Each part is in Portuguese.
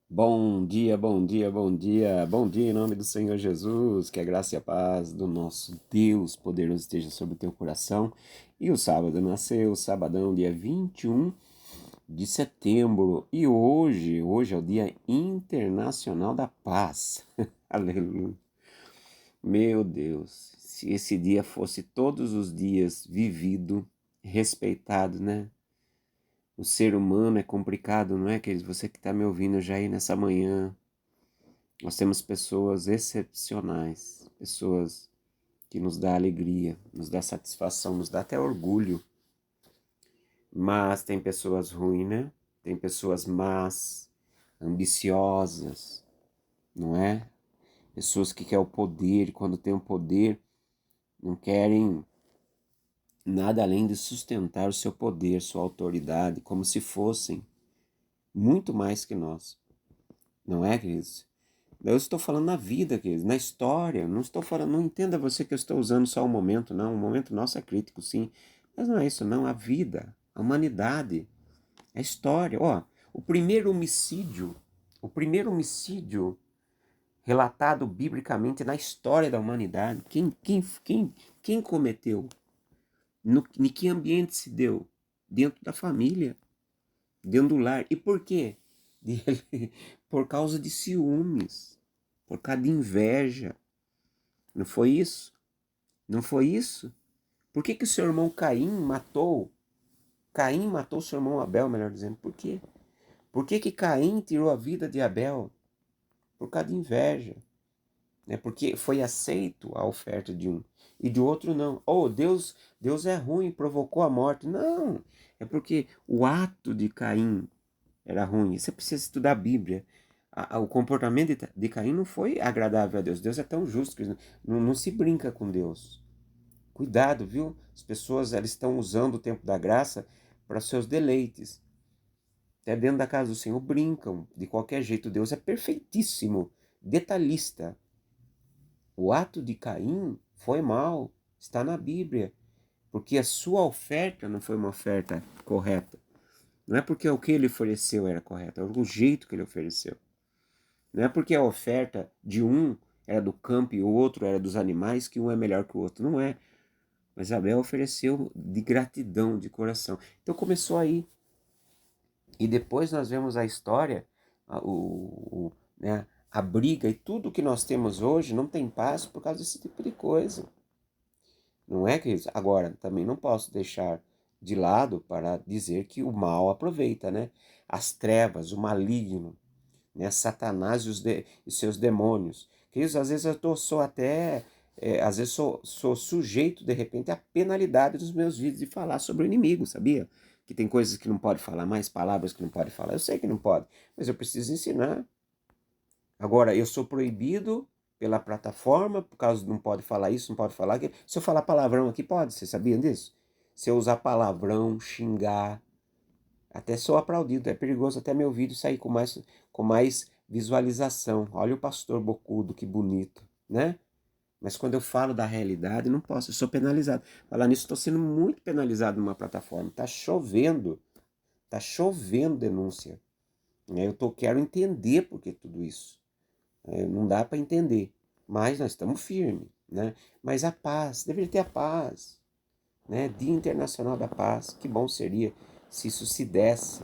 Bom dia, bom dia, bom dia, bom dia em nome do Senhor Jesus, que a graça e a paz do nosso Deus poderoso esteja sobre o teu coração. E o sábado nasceu, sabadão, dia 21 de setembro, e hoje é o Dia Internacional da Paz. Aleluia. Meu Deus, se esse dia fosse todos os dias vivido, respeitado, né? O ser humano é complicado, não é, querido? Você que está me ouvindo já aí nessa manhã. Nós temos pessoas excepcionais, pessoas que nos dá alegria, nos dá satisfação, nos dá até orgulho. Mas tem pessoas ruins, né? Tem pessoas más, ambiciosas, não é? Pessoas que querem o poder, e quando tem o poder, não querem nada além de sustentar o seu poder, sua autoridade, como se fossem muito mais que nós. Não é, queridos? Eu estou falando na vida, queridos, na história. Não estou falando, não entenda você que eu estou usando só o momento, não. O momento nosso é crítico, sim. Mas não é isso, não. A vida, a humanidade, a história. Ó, o primeiro homicídio relatado biblicamente na história da humanidade, quem cometeu? Em que ambiente se deu? Dentro da família, dentro do lar. E por quê? Por causa de ciúmes, por causa de inveja. Não foi isso? Não foi isso? Por que o seu irmão Caim matou seu irmão Abel, melhor dizendo? Por quê? Por que Caim tirou a vida de Abel? Por causa de inveja. Né? Porque foi aceito a oferta de um e de outro não. Oh, Deus é ruim, provocou a morte. Não, é porque o ato de Caim era ruim. Você precisa estudar a Bíblia. O comportamento de Caim não foi agradável a Deus. Deus é tão justo que não se brinca com Deus. Cuidado, viu? As pessoas elas estão usando o tempo da graça para seus deleites. Até dentro da casa do Senhor brincam de qualquer jeito. Deus é perfeitíssimo, detalhista. O ato de Caim foi mal, está na Bíblia, porque a sua oferta não foi uma oferta correta. Não é porque o que ele ofereceu era correto, é o jeito que ele ofereceu. Não é porque a oferta de um era do campo e o outro era dos animais que um é melhor que o outro. Não é. Mas Abel ofereceu de gratidão, de coração. Então começou aí. E depois nós vemos a história, né, a briga e tudo que nós temos hoje não tem paz por causa desse tipo de coisa. Não é, queridos? Agora, também não posso deixar de lado para dizer que o mal aproveita, né? As trevas, o maligno, né? Satanás e os seus demônios. Queridos, às vezes sou até, às vezes sou sujeito, de repente, à penalidade dos meus vídeos de falar sobre o inimigo, sabia? Que tem coisas que não pode falar, mais palavras que não pode falar. Eu sei que não pode, mas eu preciso ensinar. Agora, eu sou proibido pela plataforma, por causa de não pode falar isso, não pode falar aquilo. Se eu falar palavrão aqui, pode, você sabia disso? Se eu usar palavrão, xingar, até sou aplaudido, é perigoso até meu vídeo sair com mais visualização. Olha o pastor bocudo, que bonito, né? Mas quando eu falo da realidade, não posso, eu sou penalizado. Falar nisso, estou sendo muito penalizado numa plataforma. Tá chovendo denúncia. Né? Quero entender por que tudo isso. Não dá para entender, mas nós estamos firmes, né? Mas a paz, deveria ter a paz, né? Dia Internacional da Paz, que bom seria se isso se desse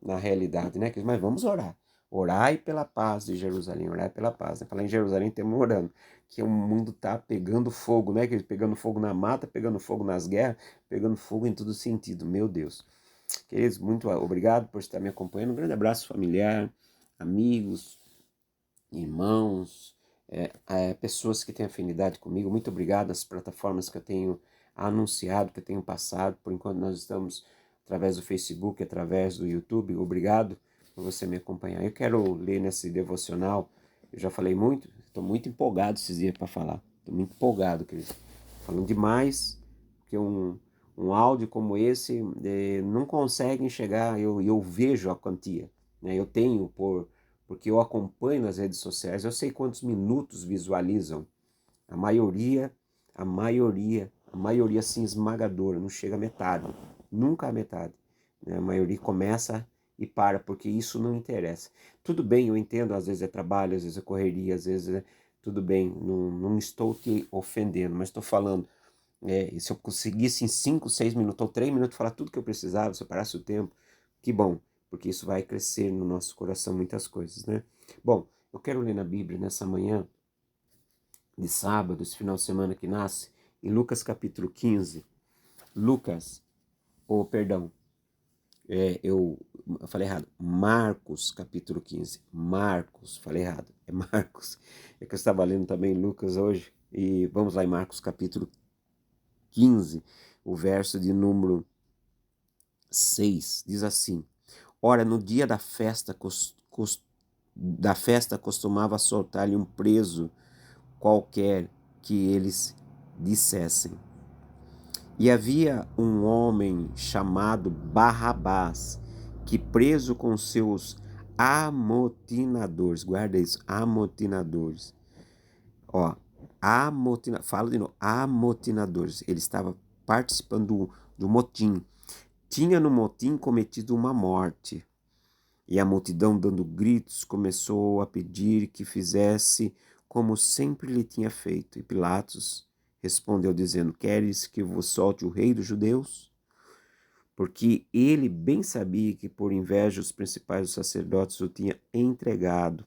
na realidade, né? Mas vamos orar. Orai pela paz de Jerusalém, orai pela paz. Né? Falar em Jerusalém, temos orando, que o mundo tá pegando fogo, né? Pegando fogo na mata, pegando fogo nas guerras, pegando fogo em todo sentido, meu Deus. Queridos, muito obrigado por estar me acompanhando. Um grande abraço familiar, amigos, irmãos, pessoas que têm afinidade comigo. Muito obrigado às plataformas que eu tenho anunciado, que eu tenho passado. Por enquanto nós estamos através do Facebook, através do YouTube. Obrigado por você me acompanhar. Eu quero ler nesse devocional, eu já falei muito, estou muito empolgado esses dias para falar. Estou muito empolgado, querido. Falando demais, porque um áudio como esse não consegue chegar, eu vejo a quantia. Né? Eu tenho porque eu acompanho nas redes sociais, eu sei quantos minutos visualizam. A maioria, a maioria assim esmagadora, não chega a metade, nunca a metade. Né? A maioria começa e para, porque isso não interessa. Tudo bem, eu entendo, às vezes é trabalho, às vezes é correria, às vezes é... Tudo bem, não estou te ofendendo, mas estou falando, se eu conseguisse em 5, 6 minutos ou 3 minutos falar tudo que eu precisava, se eu parasse o tempo, que bom, porque isso vai crescer no nosso coração muitas coisas, né? Bom, eu quero ler na Bíblia nessa manhã de sábado, esse final de semana que nasce, em Lucas capítulo 15. Lucas, perdão, eu falei errado. Marcos, capítulo 15. Marcos, falei errado. É Marcos. É que eu estava lendo também Lucas hoje. E vamos lá em Marcos, capítulo 15, o verso de número 6. Diz assim: Ora, no dia da festa costumava soltar-lhe um preso qualquer que eles dissessem. E havia um homem chamado Barrabás, que preso com seus amotinadores, guarda isso, amotinadores, ó, fala de novo, amotinadores, ele estava participando do motim, tinha no motim cometido uma morte, e a multidão, dando gritos, começou a pedir que fizesse como sempre lhe tinha feito. E Pilatos respondeu dizendo: Queres que vos solte o rei dos judeus? Porque ele bem sabia que por inveja os principais dos sacerdotes o tinham entregado.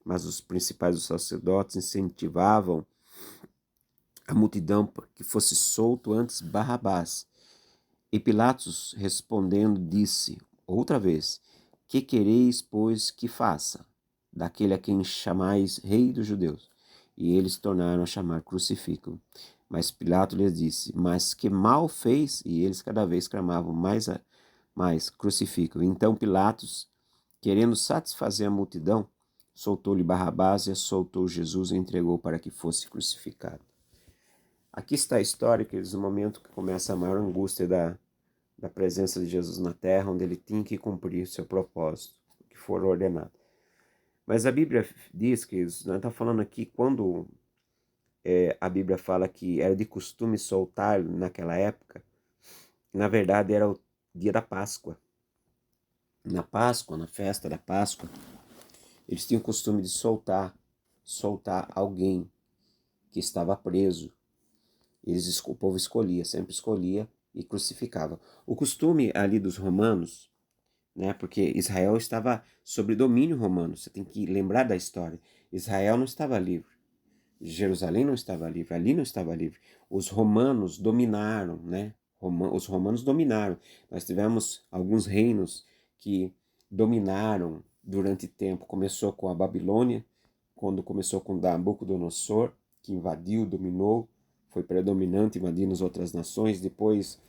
Mas os principais dos sacerdotes incentivavam a multidão para que fosse solto antes Barrabás. E Pilatos respondendo disse outra vez: Que quereis, pois, que faça? Daquele a quem chamais rei dos judeus. E eles tornaram a chamar crucificam. Mas Pilatos lhes disse: Mas que mal fez? E eles cada vez clamavam mais crucificam. Então Pilatos, querendo satisfazer a multidão, soltou-lhe Barrabás e soltou Jesus e entregou para que fosse crucificado. Aqui está a história, queridos, no momento que começa a maior angústia da presença de Jesus na terra, onde ele tinha que cumprir o seu propósito, que for ordenado. Mas a Bíblia diz que, nós estamos falando aqui, quando a Bíblia fala que era de costume soltar naquela época, na verdade era o dia da Páscoa. Na Páscoa, na festa da Páscoa, eles tinham o costume de soltar alguém que estava preso. O povo escolhia, sempre escolhia e crucificava. O costume ali dos romanos, né, porque Israel estava sob domínio romano, você tem que lembrar da história. Israel não estava livre, Jerusalém não estava livre, ali não estava livre. Os romanos dominaram, né? Os romanos dominaram. Nós tivemos alguns reinos que dominaram durante tempo. Começou com a Babilônia, quando começou com Nabucodonosor, que invadiu, dominou, foi predominante, invadindo as outras nações. Depois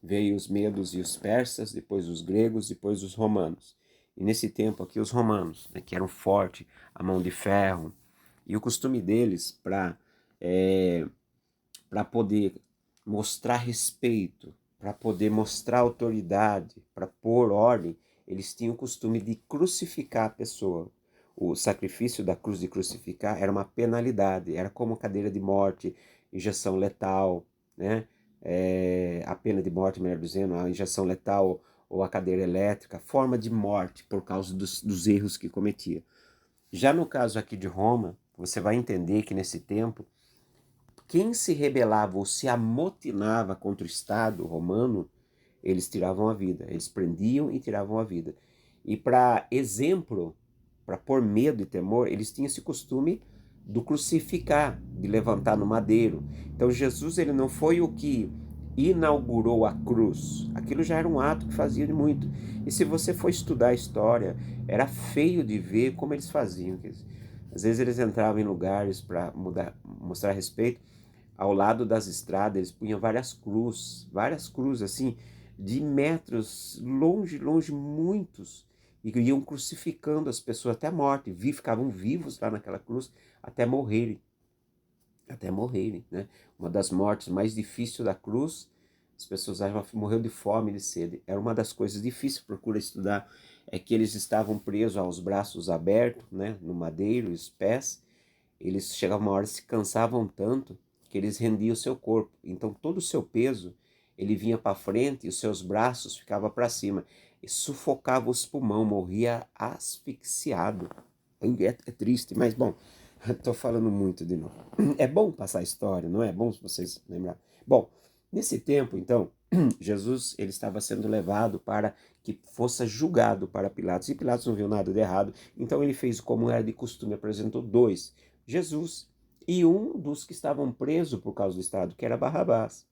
veio os medos e os persas, depois os gregos, depois os romanos. E nesse tempo aqui os romanos, né, que eram fortes, a mão de ferro, e o costume deles para poder mostrar respeito, para poder mostrar autoridade, para pôr ordem, eles tinham o costume de crucificar a pessoa. O sacrifício da cruz de crucificar era uma penalidade, era como cadeira de morte, injeção letal, né? A pena de morte, melhor dizendo, a injeção letal ou a cadeira elétrica, forma de morte por causa dos erros que cometia. Já no caso aqui de Roma, você vai entender que nesse tempo, quem se rebelava ou se amotinava contra o Estado romano, eles tiravam a vida. Eles prendiam e tiravam a vida. E para exemplo, para pôr medo e temor, eles tinham esse costume do crucificar, de levantar no madeiro. Então Jesus, ele não foi o que inaugurou a cruz. Aquilo já era um ato que fazia de muito. E se você for estudar a história, era feio de ver como eles faziam. Às vezes eles entravam em lugares para mostrar respeito. Ao lado das estradas, eles punham várias cruzes assim, de metros, longe, longe, muitos, e iam crucificando as pessoas até a morte, ficavam vivos lá naquela cruz até morrerem, né? Uma das mortes mais difíceis da cruz, as pessoas acham que morreu de fome e de sede. Era uma das coisas difíceis, procura estudar, é que eles estavam presos aos braços abertos, né, no madeiro, os pés, eles chegavam uma hora se cansavam tanto que eles rendiam o seu corpo. Então todo o seu peso ele vinha para frente e os seus braços ficavam para cima. e sufocava os pulmões, morria asfixiado. É triste, mas bom, estou falando muito de novo. É bom passar a história, não é? É bom se vocês lembrar. Bom, nesse tempo, então, Jesus ele estava sendo levado para que fosse julgado para Pilatos. E Pilatos não viu nada de errado, então ele fez como era de costume, apresentou dois, Jesus e um dos que estavam presos por causa do Estado, que era Barrabás,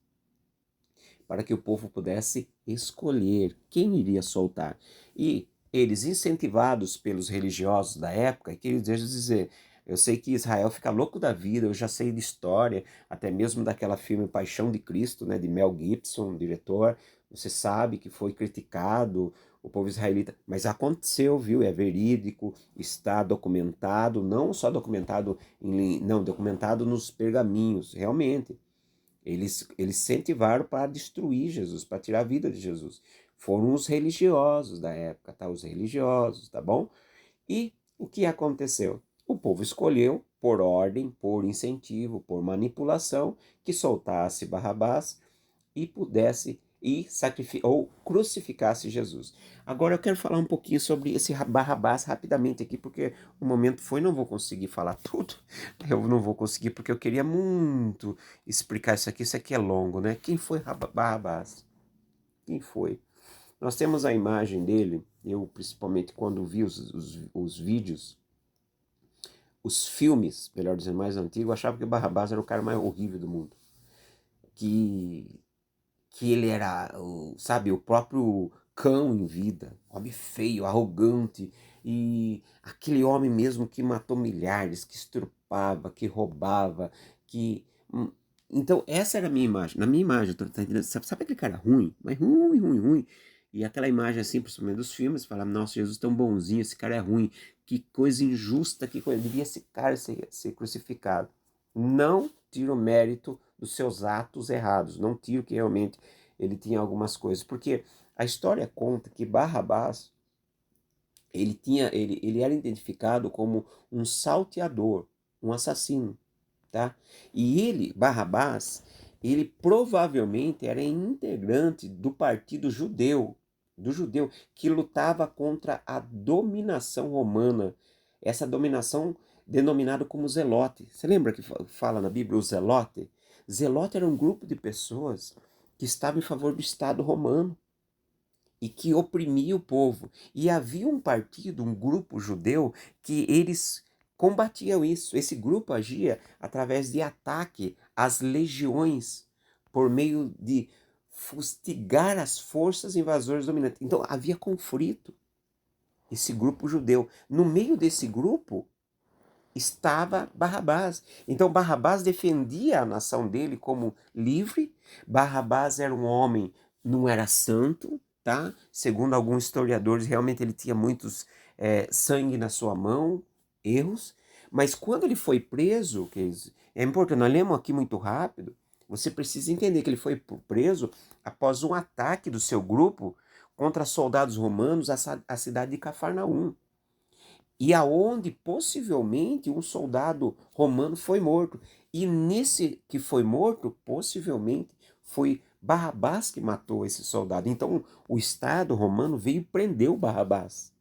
para que o povo pudesse escolher quem iria soltar. E eles, incentivados pelos religiosos da época, queriam dizer, eu sei que Israel fica louco da vida, eu já sei de história, até mesmo daquela filme Paixão de Cristo, né, de Mel Gibson, diretor, você sabe que foi criticado o povo israelita, mas aconteceu, viu? É verídico, está documentado, não só documentado não, documentado nos pergaminhos, realmente. Eles incentivaram para destruir Jesus, para tirar a vida de Jesus. Foram os religiosos da época, tá? Os religiosos, tá bom? E o que aconteceu? O povo escolheu, por ordem, por incentivo, por manipulação, que soltasse Barrabás e pudesse e sacrificar ou crucificasse Jesus. Agora eu quero falar um pouquinho sobre esse Barrabás rapidamente aqui, porque o momento foi, não vou conseguir falar tudo, eu não vou conseguir porque eu queria muito explicar isso aqui é longo, né? Quem foi Barrabás? Quem foi? Nós temos a imagem dele, eu principalmente quando vi os vídeos, os filmes, melhor dizendo, mais antigos, achava que Barrabás era o cara mais horrível do mundo. Que ele era, sabe, o próprio cão em vida, homem feio, arrogante, e aquele homem mesmo que matou milhares, que estrupava, que roubava, que... Então, essa era a minha imagem. Na minha imagem, tá entendendo? Sabe aquele cara ruim? Mas ruim, ruim, ruim. E aquela imagem assim, principalmente dos filmes, falava, nossa, Jesus tão bonzinho, esse cara é ruim, que coisa injusta, que coisa, devia esse cara ser crucificado. Não tiro o mérito dos seus atos errados, não tiro que realmente ele tinha algumas coisas, porque a história conta que Barrabás, ele era identificado como um salteador, um assassino, tá? E ele, Barrabás, ele provavelmente era integrante do partido judeu, que lutava contra a dominação romana, essa dominação denominada como Zelote. Você lembra que fala na Bíblia o Zelote? Zelote era um grupo de pessoas que estava em favor do Estado romano e que oprimia o povo. E havia um partido, um grupo judeu, que eles combatiam isso. Esse grupo agia através de ataque às legiões, por meio de fustigar as forças invasoras dominantes. Então havia conflito. Esse grupo judeu. No meio desse grupo estava Barrabás. Então Barrabás defendia a nação dele como livre. Barrabás era um homem, não era santo, tá? Segundo alguns historiadores, realmente ele tinha muitos sangue na sua mão, erros. Mas quando ele foi preso, que é importante, nós lemos aqui muito rápido, você precisa entender que ele foi preso após um ataque do seu grupo contra soldados romanos à cidade de Cafarnaum e aonde possivelmente um soldado romano foi morto. E nesse que foi morto, possivelmente foi Barrabás que matou esse soldado. Então o Estado romano veio e prendeu Barrabás.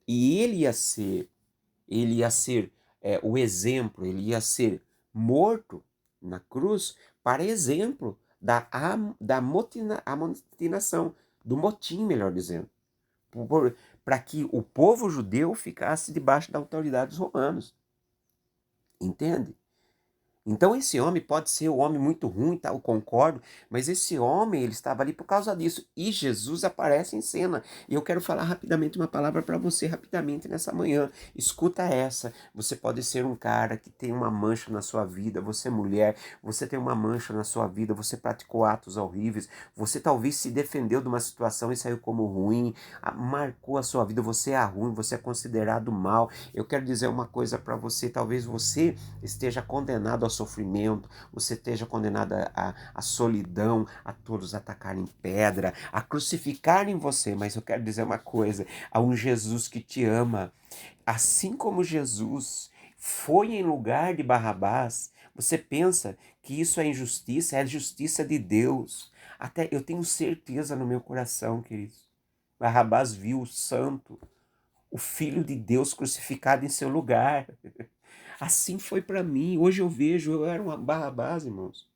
E ele ia ser o exemplo, ele ia ser morto na cruz para exemplo da amotinação, do motim, melhor dizendo, para que o povo judeu ficasse debaixo da autoridade dos romanos. Entende? Então esse homem pode ser um homem muito ruim, tá? Eu concordo, mas esse homem, ele estava ali por causa disso. E Jesus aparece em cena. E eu quero falar rapidamente uma palavra para você, rapidamente nessa manhã. Escuta essa. Você pode ser um cara que tem uma mancha na sua vida, você é mulher, você tem uma mancha na sua vida, você praticou atos horríveis, você talvez se defendeu de uma situação e saiu como ruim, marcou a sua vida, você é ruim, você é considerado mal. Eu quero dizer uma coisa para você, talvez você esteja condenado ao sofrimento, você esteja condenado à solidão, a todos atacarem pedra, a crucificarem você, mas eu quero dizer uma coisa, há um Jesus que te ama, assim como Jesus foi em lugar de Barrabás, você pensa que isso é injustiça, é a justiça de Deus, até eu tenho certeza no meu coração, queridos, Barrabás viu o santo, o Filho de Deus crucificado em seu lugar. Assim foi para mim. Hoje eu vejo, eu era um Barrabás, irmãos.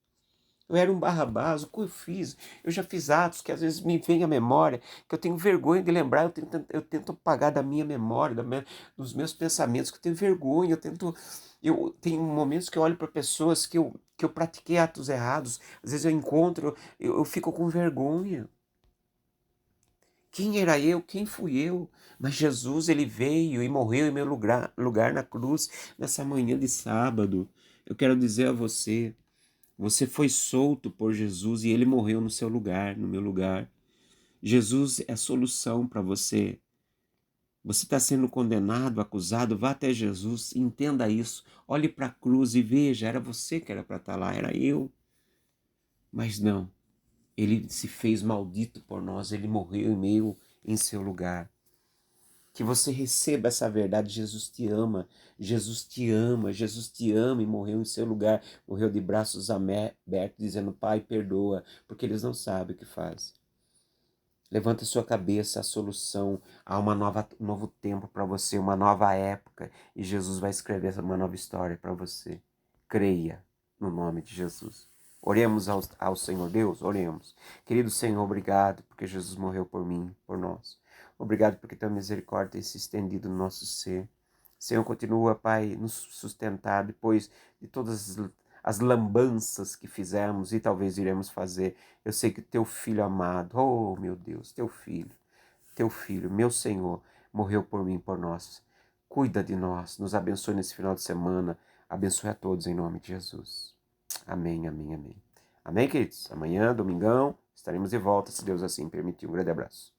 Eu era um Barrabás, o que eu fiz? Eu já fiz atos que às vezes me vem à memória, que eu tenho vergonha de lembrar, eu tento apagar da minha memória, dos meus pensamentos, que eu tenho vergonha, eu tenho momentos que eu olho para pessoas que eu pratiquei atos errados, às vezes eu encontro, eu fico com vergonha. Quem era eu? Quem fui eu? Mas Jesus, ele veio e morreu em meu lugar na cruz, nessa manhã de sábado. Eu quero dizer a você, você foi solto por Jesus e ele morreu no seu lugar, no meu lugar. Jesus é a solução para você. Você está sendo condenado, acusado, vá até Jesus, entenda isso. Olhe para a cruz e veja, era você que era para estar lá, era eu. Mas não, ele se fez maldito por nós, ele morreu em seu lugar. Que você receba essa verdade, Jesus te ama, Jesus te ama, Jesus te ama e morreu em seu lugar, morreu de braços abertos, dizendo, Pai, perdoa, porque eles não sabem o que fazem. Levanta sua cabeça, a solução, há um novo tempo para você, uma nova época, e Jesus vai escrever uma nova história para você. Creia no nome de Jesus. Oremos ao Senhor Deus, oremos. Querido Senhor, obrigado porque Jesus morreu por mim, por nós. Obrigado porque tua misericórdia tem se estendido no nosso ser. Senhor, continua, Pai, nos sustentar depois de todas as lambanças que fizemos e talvez iremos fazer. Eu sei que teu filho amado, oh meu Deus, teu filho, meu Senhor, morreu por mim, por nós. Cuida de nós, nos abençoe nesse final de semana. Abençoe a todos em nome de Jesus. Amém, amém, amém. Amém, queridos? Amanhã, domingão, estaremos de volta, se Deus assim permitir. Um grande abraço.